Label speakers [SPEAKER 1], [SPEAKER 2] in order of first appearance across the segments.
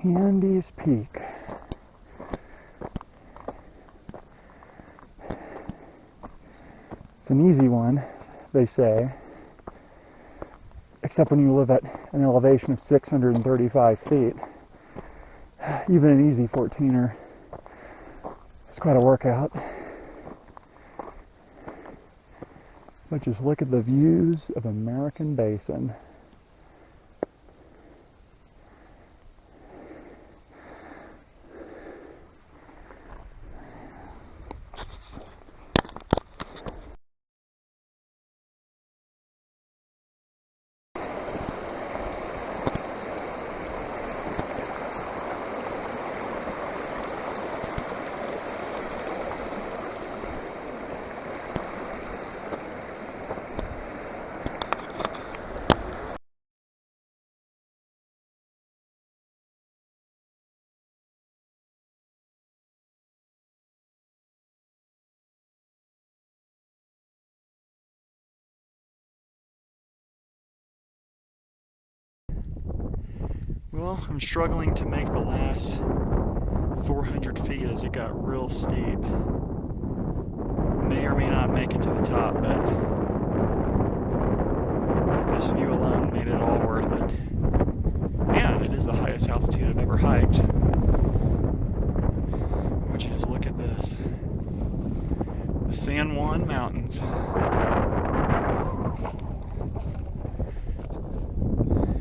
[SPEAKER 1] Handies Peak. It's an easy one, they say, except when you live at an elevation of 635 feet. Even an easy 14er is quite a workout. But just look at the views of American Basin. Well, I'm struggling to make the last 400 feet as it got real steep. May or may not make it to the top, but this view alone made it all worth it. And it is the highest altitude I've ever hiked. I want you to just look at this. The San Juan Mountains.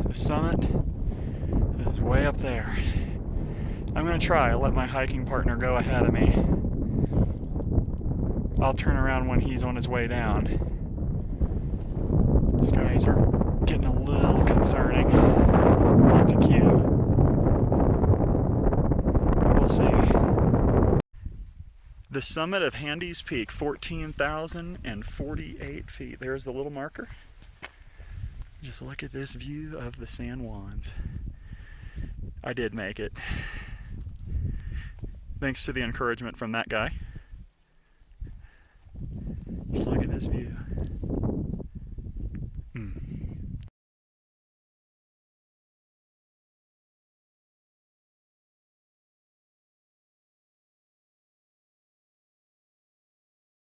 [SPEAKER 1] The summit is way up there. I'm going to try. I'll let my hiking partner go ahead of me. I'll turn around when he's on his way down. The skies are getting a little concerning. Lots of cue. But we'll see. The summit of Handies Peak, 14,048 feet. There's the little marker. Just look at this view of the San Juans. I did make it. Thanks to the encouragement from that guy. Just look at this view.